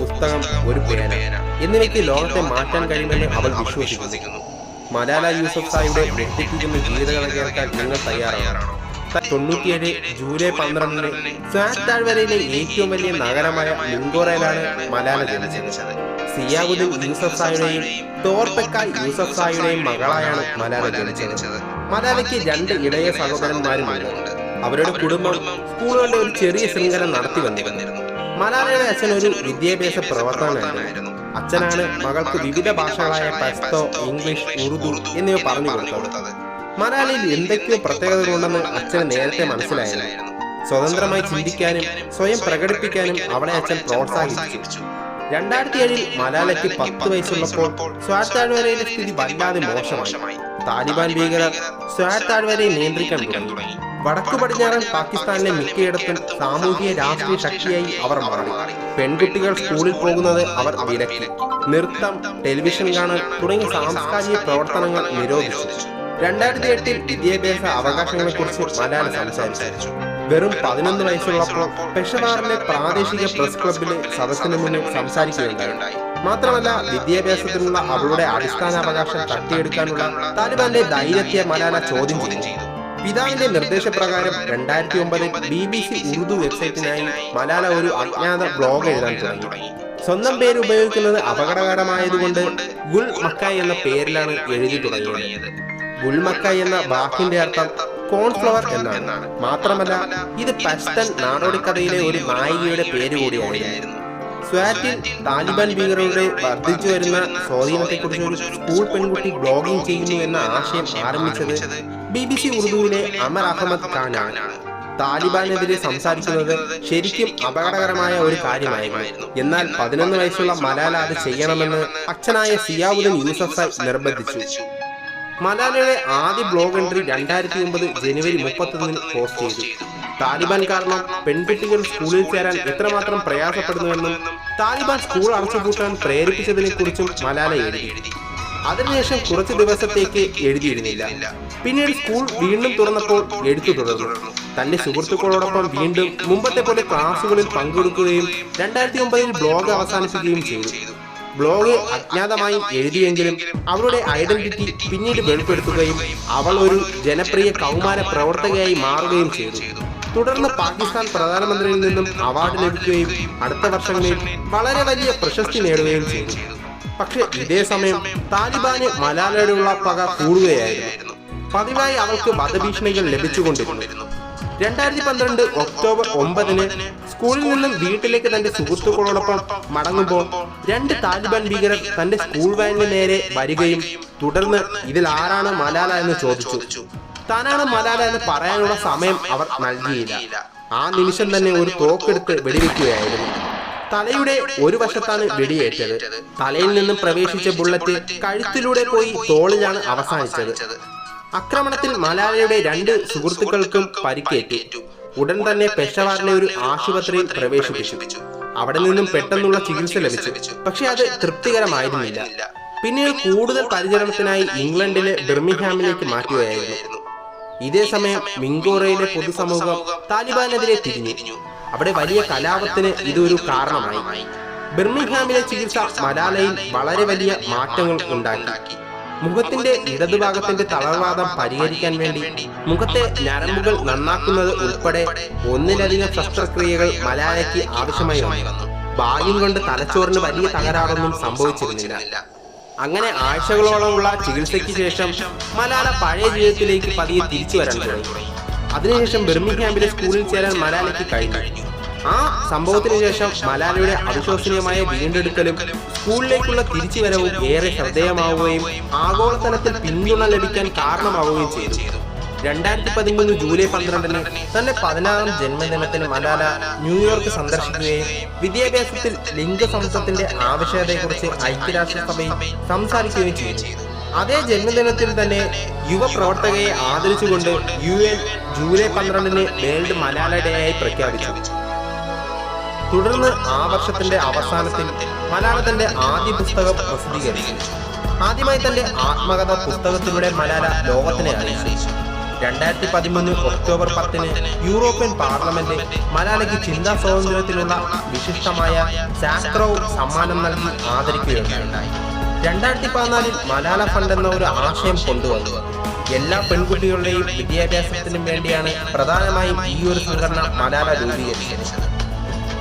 പുസ്തകം, ഒരു പേന എന്നിവയ്ക്ക് ലോകത്തെ മാറ്റാൻ കഴിയുമെന്ന് അവൾ വിശ്വസിക്കുന്നു. മലാല യൂസഫ്സായിയുടെ ഞെട്ടിപ്പിക്കുന്ന ജീവിതകഥ കേൾക്കാൻ നിങ്ങൾ തയ്യാറാണോ? 97 ജൂലൈ 12 സ്വാറ്റ് താഴ്വരയിലെ ഏറ്റവും വലിയ നഗരമായ മിങ്കോറയിലാണ് മലാല ജനിച്ചത്. സിയാബുദ്ദീൻ യൂസഫ്സായുടെയും തോർപെക്കായ് യൂസഫ്സായുടെയും മകളായാണ് മലാല ജനിച്ചത്. മലാലയ്ക്ക് 2 ഇളയ സഹോദരന്മാരുമുണ്ട്. അവരുടെ കുടുംബം സ്കൂളുകളുടെ ഒരു ചെറിയ ശൃംഖല നടത്തി വന്നിരുന്നു. മലാലയുടെ അച്ഛൻ ഒരു വിദ്യാഭ്യാസ പ്രവർത്തകനായിരുന്നു. അച്ഛനാണ് മകൾക്ക് വിവിധ ഭാഷകളായ പശ്തോ, ഇംഗ്ലീഷ്, ഉറുദു എന്നിവ പറഞ്ഞു കൊടുത്തത്. മലാലയിൽ എന്തൊക്കെയോ പ്രത്യേകതകളുണ്ടെന്ന് അച്ഛന് നേരത്തെ മനസ്സിലായിരുന്നു. സ്വതന്ത്രമായി ചിന്തിക്കാനും സ്വയം പ്രകടിപ്പിക്കാനും അവളെ അച്ഛൻ പ്രോത്സാഹിപ്പിച്ചു. 2007 മലാലയ്ക്ക് 10 വയസ്സുള്ളപ്പോൾ സ്വാറ്റ് താഴ്വരയിലെ സ്ഥിതി വല്ലാതെ മോശമായി. താലിബാൻ ഭീകരർ സ്വാറ്റ് താഴ്വരയെ നിയന്ത്രിക്കാൻ തുടങ്ങി. വടക്കു പടിഞ്ഞാറൻ പാകിസ്ഥാനിലെ മിക്കയിടത്തും സാമൂഹിക രാഷ്ട്രീയ ശക്തിയായി അവർ മാറി. പെൺകുട്ടികൾ സ്കൂളിൽ പോകുന്നത് അവർ വിലക്കി. നൃത്തം, ടെലിവിഷൻ കാണൽ തുടങ്ങിയ സാംസ്കാരിക പ്രവർത്തനങ്ങൾ നിരോധിച്ചു. 2008 വിദ്യാഭ്യാസ അവകാശങ്ങളെക്കുറിച്ച് മലാല സംസാരിച്ചു. വെറും 11 വയസ്സുള്ളപ്പോൾ പെഷവാറിലെ പ്രാദേശിക പ്രസ് ക്ലബിലെ സദസ്സിന് മുന്നിൽ സംസാരിക്കുകയുണ്ടായി. മാത്രമല്ല, വിദ്യാഭ്യാസത്തിനുള്ള അവളുടെ അടിസ്ഥാന അവകാശം തട്ടിയെടുക്കാനുള്ള താലിബാന്റെ ധൈര്യത്തെ മലാല ചോദ്യം ചെയ്തു. പിതാവിന്റെ നിർദ്ദേശപ്രകാരം 2009 BBC ഉറുദു വെബ്സൈറ്റിനായി മലാല ഒരു അജ്ഞാത ബ്ലോഗ് എഴുതാൻ തുടങ്ങി. സ്വന്തം പേര് ഉപയോഗിക്കുന്നത് അപകടകരമായതുകൊണ്ട് ഗുൽ മക്കായ് എന്ന പേരിലാണ് എഴുതി തുടങ്ങിയത്. ഗുൽ മക്കായ് എന്ന വാക്കിന്റെ അർത്ഥം കോൺഫ്ലവർ എന്നാണ്. മാത്രമല്ല, ഇത് പശ്തൻ നാടോടിക്കഥയിലെ ഒരു നായികയുടെ പേര് കൂടിയായിരുന്നു. സ്വാറ്റിൽ താലിബാൻ ഭീകരരുടെ വർദ്ധിച്ചു വരുന്ന സ്വാധീനത്തെക്കുറിച്ച് ഒരു സ്കൂൾ പെൺകുട്ടി ബ്ലോഗിംഗ് ചെയ്യുന്നു എന്ന ആശയം ആരംഭിച്ചത് BBC ഉറുദുവിലെ അമർ അഹമ്മദ് ഖാനാണ്. താലിബാനെതിരെ സംസാരിക്കുന്നത് ശരിക്കും അപകടകരമായ ഒരു കാര്യമായിരുന്നു. എന്നാൽ 11 വയസ്സുള്ള മലാല അത് ചെയ്യണമെന്ന് അച്ഛനായ സിയാബുദ്ദീൻ യൂസഫ്സായ് നിർബന്ധിച്ചു. മലാലയുടെ ആദ്യ ബ്ലോഗ് എൻട്രി 2009 ജനുവരി 31 പോസ്റ്റ് ചെയ്തു. താലിബാൻ കാരണം പെൺകുട്ടികൾ സ്കൂളിൽ ചേരാൻ എത്രമാത്രം പ്രയാസപ്പെടുന്നുവെന്നും താലിബാൻ സ്കൂൾ അടച്ചുപൂട്ടാൻ പ്രേരിപ്പിച്ചതിനെ കുറിച്ചും മലാല എഴുതി. അതിനുശേഷം കുറച്ച് ദിവസത്തേക്ക് എഴുതിയിരുന്നില്ല. പിന്നീട് സ്കൂൾ വീണ്ടും തുറന്നപ്പോൾ എഴുത്തു തുടർന്നു. തന്റെ സുഹൃത്തുക്കളോടൊപ്പം വീണ്ടും മുമ്പത്തെ പോലെ ക്ലാസുകളിൽ പങ്കെടുക്കുകയും 2009 ബ്ലോഗ് അവസാനിപ്പിക്കുകയും ചെയ്തു. ബ്ലോഗ് അജ്ഞാതമായി എഴുതിയെങ്കിലും അവളുടെ ഐഡന്റിറ്റി പിന്നീട് വെളിപ്പെടുത്തുകയും അവൾ ഒരു ജനപ്രിയ കൗമാര പ്രവർത്തകയായി മാറുകയും ചെയ്തു. തുടർന്ന് പാകിസ്ഥാൻ പ്രധാനമന്ത്രിയിൽ നിന്നും അവാർഡ് ലഭിക്കുകയും അടുത്ത വർഷങ്ങളിൽ വളരെ വലിയ പ്രശസ്തി നേടുകയും ചെയ്തു. പക്ഷെ ഇതേ സമയം താലിബാന് മലാലയോടുള്ള പക കൂടുകയായിരുന്നു. പതിവായി അവൾക്ക് വധഭീഷണികൾ ലഭിച്ചുകൊണ്ടിരുന്നു. 2012 ഒക്ടോബർ 9 സ്കൂളിൽ നിന്നും വീട്ടിലേക്ക് തന്റെ സുഹൃത്തുക്കളോടൊപ്പം മടങ്ങുമ്പോൾ 2 താലിബാൻ ഭീകരർ തന്റെ സ്കൂൾ വാനിന് നേരെ വരികയും തുടർന്ന് ഇതിൽ ആരാണ് മലാല എന്ന് ചോദിച്ചു. താനാണ് മലാല എന്ന് പറയാനുള്ള സമയം അവർ നൽകിയില്ല. ആ നിമിഷം തന്നെ ഒരു തോക്കെടുത്ത് വെടിവെക്കുകയായിരുന്നു. തലയുടെ ഒരു വശത്താണ് വെടിയേറ്റത്. തലയിൽ നിന്നും പ്രവേശിച്ച ബുള്ളറ്റ് കഴുത്തിലൂടെ പോയി തോളിലാണ് അവസാനിച്ചത്. ആക്രമണത്തിൽ മലാലയുടെ 2 സുഹൃത്തുക്കൾക്കും പരിക്കേറ്റു. ഉടൻ തന്നെ പെഷവാറിലെ ഒരു ആശുപത്രിയിൽ പ്രവേശിപ്പിച്ചു. അവിടെ നിന്നും പെട്ടെന്നുള്ള ചികിത്സ ലഭിച്ചു. പക്ഷെ അത് തൃപ്തികരമായിരുന്നില്ല. പിന്നീട് കൂടുതൽ പരിചരണത്തിനായി ഇംഗ്ലണ്ടിലെ ബിർമിംഗ്ഹാമിലേക്ക് മാറ്റുകയായിരുന്നു. ഇതേ സമയം മിങ്കോറയിലെ പൊതുസമൂഹം താലിബാനെതിരെ തിരിഞ്ഞു. അവിടെ വലിയ കലാപത്തിന് ഇതൊരു കാരണമായി. ബിർമിംഗ്ഹാമിലെ ചികിത്സ മലാലയിൽ വളരെ വലിയ മാറ്റങ്ങൾ ഉണ്ടാക്കി. മുഖത്തിന്റെ ഇടതുഭാഗത്തിന്റെ തളർവാദം പരിഹരിക്കാൻ വേണ്ടി മുഖത്തെ ഞരമ്പുകൾ നന്നാക്കുന്നത് ഉൾപ്പെടെ 1ലധികം ശസ്ത്രക്രിയകൾ മലാലയ്ക്ക് ആവശ്യമായി വന്നു. ഭാഗ്യം കൊണ്ട് തലച്ചോറിന് വലിയ തകരാറൊന്നും സംഭവിച്ചിരുന്നില്ല. അങ്ങനെ ആഴ്ചകളോളമുള്ള ചികിത്സയ്ക്ക് ശേഷം മലാല പഴയ ജീവിതത്തിലേക്ക് പതിയെ തിരിച്ചു വരാൻ തുടങ്ങി. അതിനുശേഷം ബിർമിംഗ്ഹാമിലെ സ്കൂളിൽ ചേരാൻ മലാലയ്ക്ക് കഴിഞ്ഞു. ആ സംഭവത്തിന് ശേഷം മലാലയുടെ അവിശ്വസനീയമായ വീണ്ടെടുക്കലും സ്കൂളിലേക്കുള്ള തിരിച്ചുവരവും ഏറെ ശ്രദ്ധേയമാവുകയും ആഗോളതലത്തിൽ പിന്തുണ ലഭിക്കാൻ കാരണമാവുകയും ചെയ്തു. 2013 ജൂലൈ 12 തന്റെ 16ാം ജന്മദിനത്തിന് മലാല ന്യൂയോർക്ക് സന്ദർശിക്കുകയും വിദ്യാഭ്യാസത്തിൽ ലിംഗസമത്വത്തിന്റെ ആവശ്യകതയെക്കുറിച്ച് ഐക്യരാഷ്ട്രസഭയിൽ സംസാരിക്കുകയും ചെയ്തു. അതേ ജന്മദിനത്തിൽ തന്നെ യുവപ്രവർത്തകയെ ആദരിച്ചുകൊണ്ട് UN July 12 world Malala day ആയി പ്രഖ്യാപിച്ചു. തുടർന്ന് ആ വർഷത്തിന്റെ അവസാനത്തിൽ മലാല തന്റെ ആദ്യ പുസ്തകം പ്രസിദ്ധീകരിച്ചു. ആദ്യമായി തന്റെ ആത്മകഥ പുസ്തകത്തിലൂടെ മലാല ലോകത്തിനെ അറിയിച്ചു. 2013 ഒക്ടോബർ 10 യൂറോപ്യൻ പാർലമെന്റ് മലാലയ്ക്ക് ചിന്താ സ്വാതന്ത്ര്യത്തിനുള്ള വിശിഷ്ടമായ സാക്രോവ് സമ്മാനം നൽകി ആദരിക്കുകയുണ്ടായി. 2014 മലാല ഫണ്ട് എന്ന ഒരു ആശയം കൊണ്ടുവന്നു. എല്ലാ പെൺകുട്ടികളുടെയും വിദ്യാഭ്യാസത്തിനും വേണ്ടിയാണ് പ്രധാനമായും ഈ ഒരു സംഘടന മലാല രൂപീകരിച്ചത്.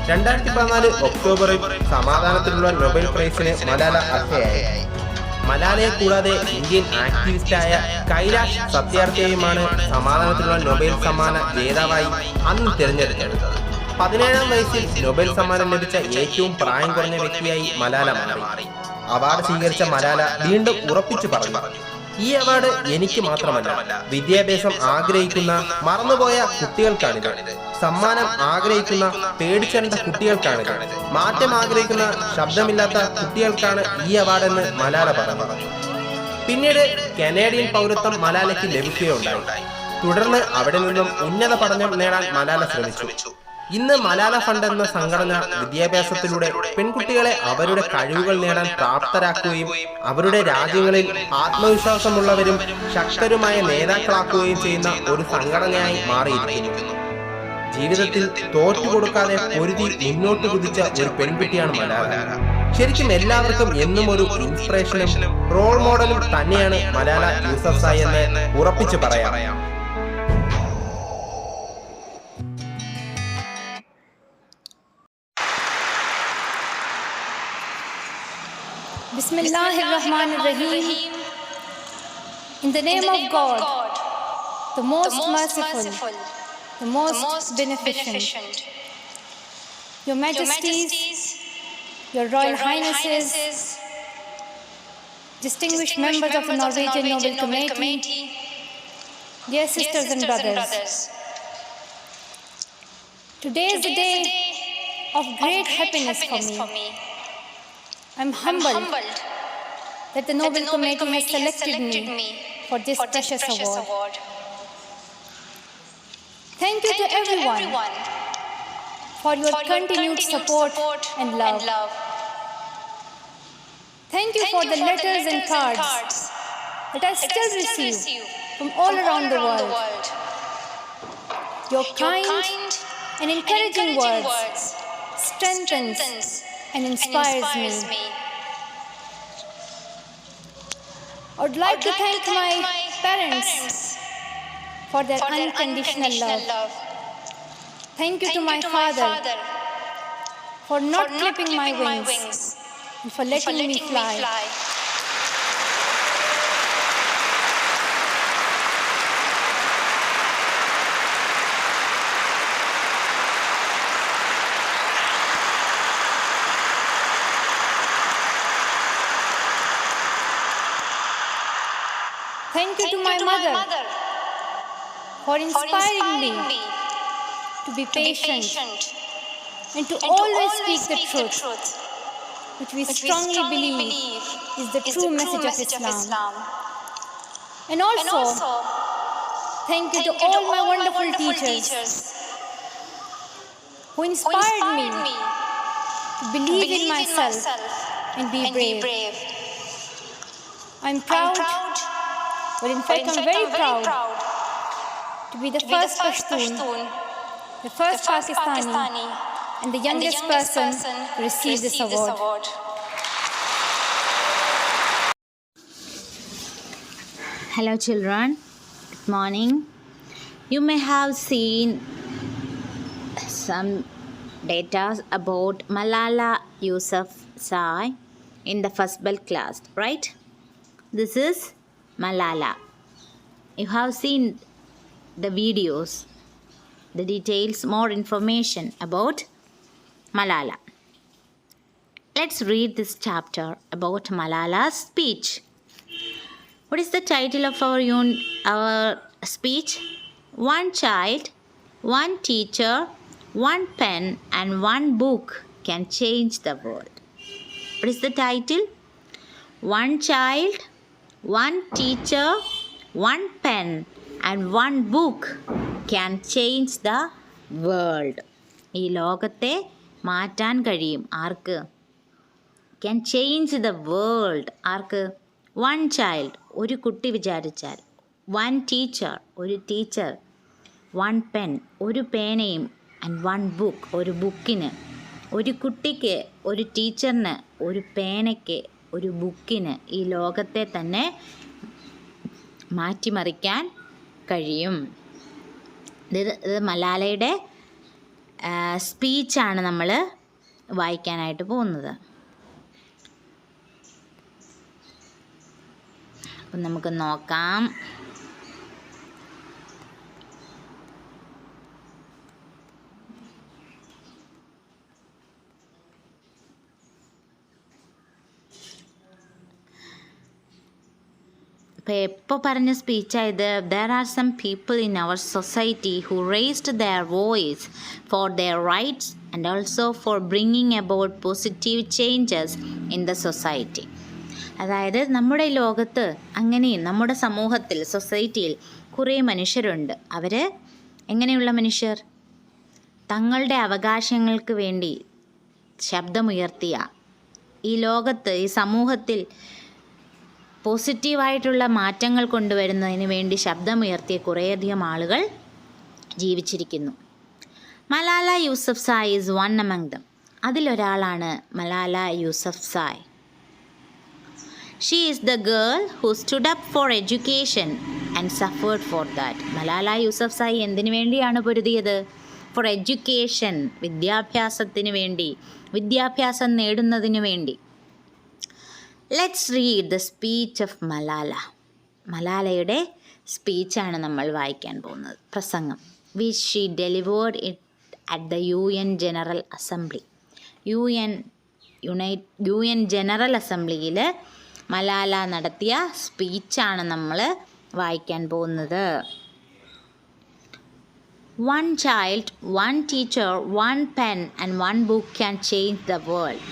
2014 ഒക്ടോബറിൽ സമാധാനത്തിനുള്ള നൊബേൽ പ്രൈസിന് മലാല അർഹയായി. മലാലയെ കൂടാതെ ഇന്ത്യൻ ആക്ടിവിസ്റ്റായ കൈലാഷ് സത്യാർത്ഥിയെയുമാണ് സമാധാനത്തിനുള്ള നൊബേൽ സമ്മാന ജേതാവായി അന്ന് തിരഞ്ഞെടുത്തത്. 17-ാം വയസ്സിൽ നൊബേൽ സമ്മാനം ലഭിച്ച ഏറ്റവും പ്രായം കുറഞ്ഞ വ്യക്തിയായി മലാല മാറി. അവാർഡ് സ്വീകരിച്ച മലാല വീണ്ടും ഉറപ്പിച്ചു പറഞ്ഞു, ഈ അവാർഡ് എനിക്ക് മാത്രമല്ല, വിദ്യാഭ്യാസം ആഗ്രഹിക്കുന്ന മറന്നുപോയ കുട്ടികൾക്കാണിത്. സമ്മാനം ആഗ്രഹിക്കുന്ന പേടിച്ചേണ്ട കുട്ടികൾക്കാണിത്. മാറ്റം ആഗ്രഹിക്കുന്ന ശബ്ദമില്ലാത്ത കുട്ടികൾക്കാണ് ഈ അവാർഡെന്ന് മലാല പറഞ്ഞു. പിന്നീട് കനേഡിയൻ പൗരത്വം മലാലയ്ക്ക് ലഭിക്കുകയുണ്ടായി. തുടർന്ന് അവിടെ നിന്നും ഉന്നത പഠനം നേടാൻ മലാല ശ്രമിച്ചു. ഇന്ന് മലാല ഫണ്ട് എന്ന സംഘടന വിദ്യാഭ്യാസത്തിലൂടെ പെൺകുട്ടികളെ അവരുടെ കഴിവുകൾ നേടാൻ പ്രാപ്തരാക്കുകയും അവരുടെ രാജ്യങ്ങളിൽ ആത്മവിശ്വാസമുള്ളവരും ശക്തരുമായ നേതാക്കളാക്കുകയും ചെയ്യുന്ന ഒരു സംഘടനയായി മാറിയിരിക്കുന്നു. ജീവിതത്തിൽ തോറ്റുകൊടുക്കാതെ പൊരുതി മുന്നോട്ട് കുതിച്ച ഒരു പെൺകുട്ടിയാണ് മലാല. ശരിക്കും എല്ലാവർക്കും എന്നും ഒരു ഇൻസ്പിറേഷനും റോൾ മോഡലും തന്നെയാണ് മലാല യൂസഫ്സായി എന്ന് ഉറപ്പിച്ചു പറയാം. Bismillahirrahmanirrahim. In the name of God, the most merciful, the most beneficent. Your Majesties, Your Royal Highnesses, distinguished members of the Norwegian Nobel Committee, dear sisters and brothers. Today is a day of great happiness for me. I'm humbled that the Nobel Committee has selected me for this precious award. Thank you to everyone for your continued support and love. Thank you for the letters and cards that I still receive from all around the world. Your kind and encouraging words strengthens and inspires me. I would like to thank my parents for their unconditional love. Thank you to my father for not clipping my wings and for letting me fly. Thank you to my mother for inspiring me to be patient and to always speak the truth, which we strongly believe is the true message of Islam. And also, thank you to all my wonderful teachers who inspired me to believe in myself and be brave. I'm proud, but in fact I'm very proud to be the first Pashtun, the first Pakistani, and the youngest person to receive this award. Hello children, good morning. You may have seen some data about Malala Yousafzai in the first bell class, right? This is Malala. You have seen the videos, the details, more information about Malala. Let's read this chapter about Malala's speech. What is the title of our speech? One child, one teacher, one pen and one book can change the world. What is the title? One child, one teacher, one pen and one book can change the world. ഈ ലോകത്തെ മാറ്റാൻ കഴിയും. ആർക്ക്? Can change the world. Arc? One child. ഒരു കുട്ടി വിചാരിച്ചാൽ. one teacher, ഒരു teacher, one pen, ഒരു പേനയും, and one book, ഒരു ബുക്കിന്. ഒരു കുട്ടിക്ക്, ഒരു ടീച്ചറിന്, ഒരു പേനയ്ക്ക്, ഒരു ബുക്കിന് ഈ ലോകത്തെ തന്നെ മാറ്റിമറിക്കാൻ കഴിയും. ഇത് മലാലയുടെ സ്പീച്ചാണ് നമ്മൾ വായിക്കാനായിട്ട് പോകുന്നത്. അപ്പം നമുക്ക് നോക്കാം. അപ്പോൾ എപ്പോൾ പറഞ്ഞ സ്പീച്ചായത്? There are some people in our society who raised their voice for their rights and also for bringing about positive changes in the society. അതായത് നമ്മുടെ ലോകത്ത് അങ്ങനെയും നമ്മുടെ സമൂഹത്തിൽ, സൊസൈറ്റിയിൽ കുറേ മനുഷ്യരുണ്ട്. അവർ എങ്ങനെയുള്ള മനുഷ്യർ? തങ്ങളുടെ അവകാശങ്ങൾക്ക് വേണ്ടി ശബ്ദമുയർത്തിയ, ഈ ലോകത്ത്, ഈ സമൂഹത്തിൽ പോസിറ്റീവായിട്ടുള്ള മാറ്റങ്ങൾ കൊണ്ടുവരുന്നതിന് വേണ്ടി ശബ്ദമുയർത്തിയ കുറേയധികം ആളുകൾ ജീവിച്ചിരിക്കുന്നു. Malala Yousafzai is one among them. അതിലൊരാളാണ് Malala Yousafzai. She is the girl who stood up for education and suffered for that. Malala Yousafzai എന്തിനു വേണ്ടിയാണ് പൊരുതിയത്? ഫോർ എഡ്യൂക്കേഷൻ, വിദ്യാഭ്യാസത്തിന് വേണ്ടി, വിദ്യാഭ്യാസം നേടുന്നതിന് വേണ്ടി. Let's read the speech of Malala. മലാലയുടെ സ്പീച്ചാണ് നമ്മൾ വായിക്കാൻ പോകുന്നത്, പ്രസംഗം. Which she delivered it at the UN general assembly. UN general അസംബ്ലിയിൽ മലാല നടത്തിയ സ്പീച്ചാണ് നമ്മൾ വായിക്കാൻ പോകുന്നത്. One child, one teacher, one pen and one book can change the world.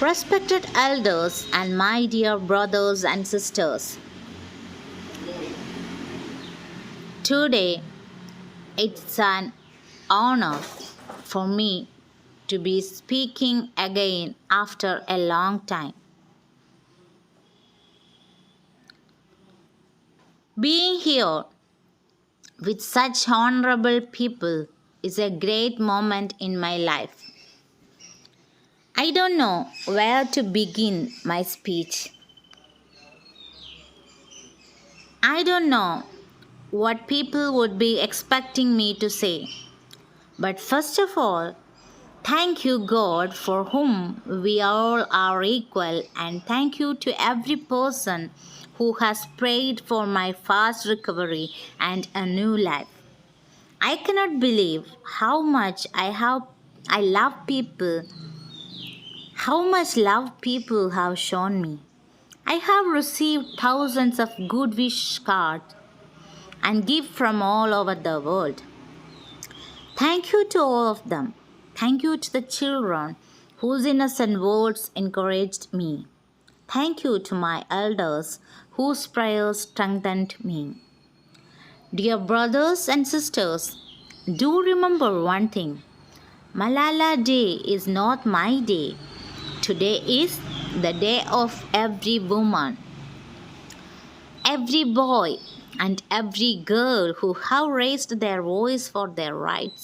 Respected elders and my dear brothers and sisters, today it's an honor for me to be speaking again after a long time. Being here with such honorable people is a great moment in my life. I don't know where to begin my speech. I don't know what people would be expecting me to say. But first of all, thank you, God, for whom we all are equal, and thank you to every person who has prayed for my fast recovery and a new life. I cannot believe how much love people have shown me. I have received thousands of good wish cards and gifts from all over the world. Thank you to all of them. Thank you to the children whose innocent words encouraged me. Thank you to my elders whose prayers strengthened me. Dear brothers and sisters, do remember one thing. Malala Day is not my day. Today is the day of every woman, every boy, and every girl who have raised their voice for their rights.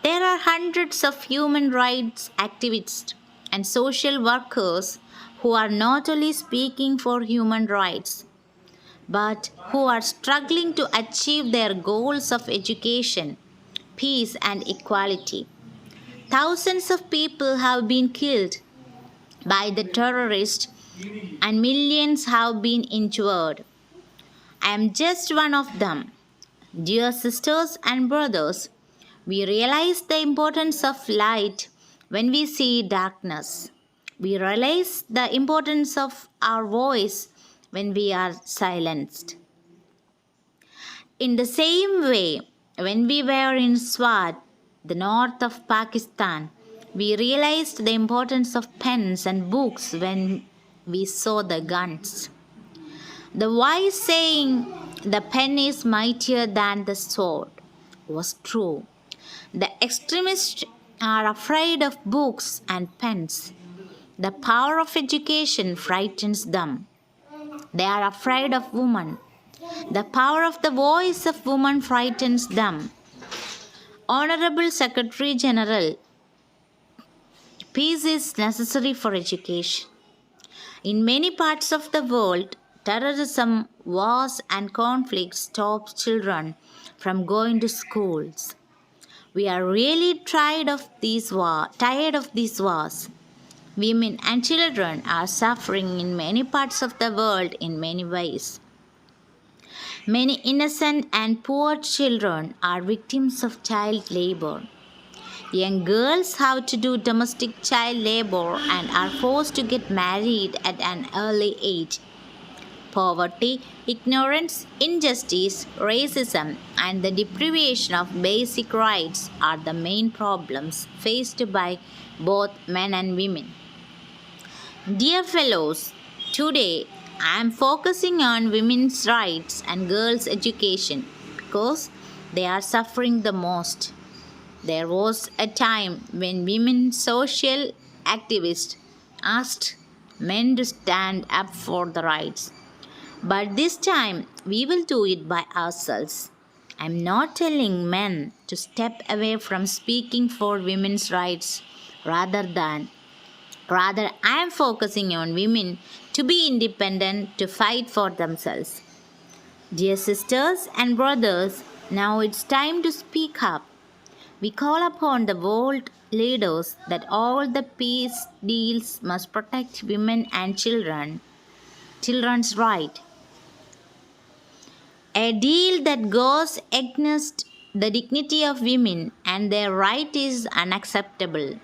There are hundreds of human rights activists and social workers who are not only speaking for human rights, but who are struggling to achieve their goals of education, peace, and equality. Thousands of people have been killed by the terrorists and millions have been injured. I am just one of them. Dear sisters and brothers, we realize the importance of light when we see darkness. We realize the importance of our voice when we are silenced. In the same way, when we were in Swat, the north of Pakistan, we realized the importance of pens and books when we saw the guns. The wise saying, "The pen is mightier than the sword," was true. The extremists are afraid of books and pens. The power of education frightens them. They are afraid of women. The power of the voice of woman frightens them. Honorable Secretary General, peace is necessary for education. In many parts of the world, terrorism, wars, and conflicts stop children from going to schools. We are really tired of these wars. Women and children are suffering in many parts of the world in many ways. Many innocent and poor children are victims of child labor. Young girls have to do domestic child labor and are forced to get married at an early age. Poverty, ignorance, injustice, racism, and the deprivation of basic rights are the main problems faced by both men and women. Dear fellows, today I am focusing on women's rights and girls' education because they are suffering the most. There was a time when women social activists asked men to stand up for the rights. But this time we will do it by ourselves. I'm not telling men to step away from speaking for women's rights. Rather, I am focusing on women to be independent, to fight for themselves. Dear sisters and brothers, now it's time to speak up. We call upon the world leaders that all the peace deals must protect women and children's right. A deal that goes against the dignity of women and their right is unacceptable.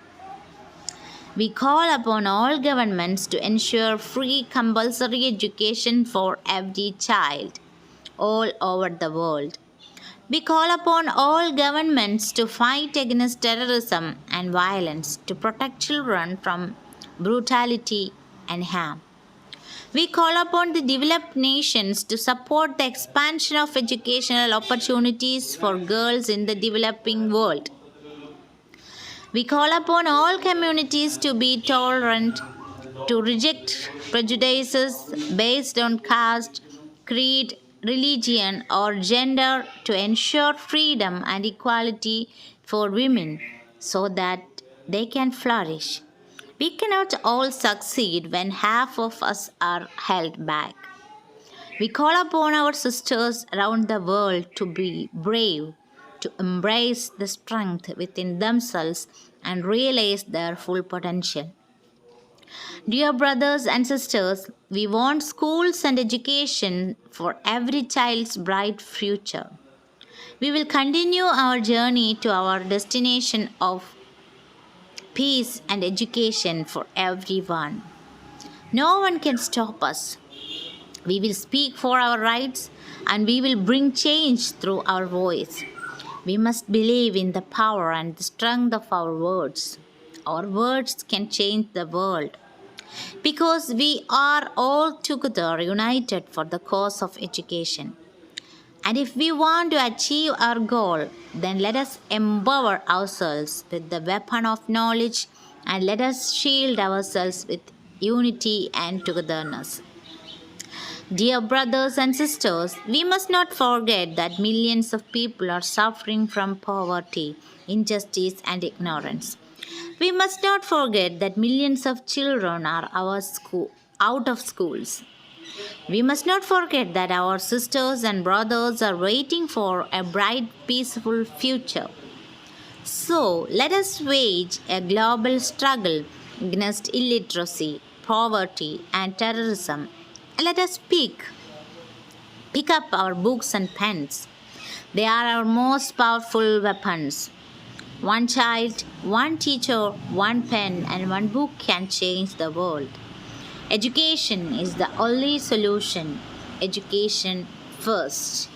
We call upon all governments to ensure free compulsory education for every child all over the world. We call upon all governments to fight against terrorism and violence, to protect children from brutality and harm. We call upon the developed nations to support the expansion of educational opportunities for girls in the developing world. We call upon all communities to be tolerant, to reject prejudices based on caste, creed, religion, or gender, to ensure freedom and equality for women so that they can flourish. We cannot all succeed when half of us are held back. We call upon our sisters around the world to be brave, to embrace the strength within themselves and realize their full potential. Dear brothers and sisters, we want schools and education for every child's bright future. We will continue our journey to our destination of peace and education for everyone. No one can stop us. We will speak for our rights and we will bring change through our voice. We must believe in the power and the strength of our words. Our words can change the world because we are all together united for the cause of education. And if we want to achieve our goal, then let us empower ourselves with the weapon of knowledge and let us shield ourselves with unity and togetherness. Dear brothers and sisters, we must not forget that millions of people are suffering from poverty, injustice, and ignorance. We must not forget that millions of children are out of schools. We must not forget that our sisters and brothers are waiting for a bright, peaceful future. So, let us wage a global struggle against illiteracy, poverty, and terrorism. Let us pick up our books and pens. They are our most powerful weapons. One child, one teacher, one pen, and one book can change the world. Education is the only solution. Education first.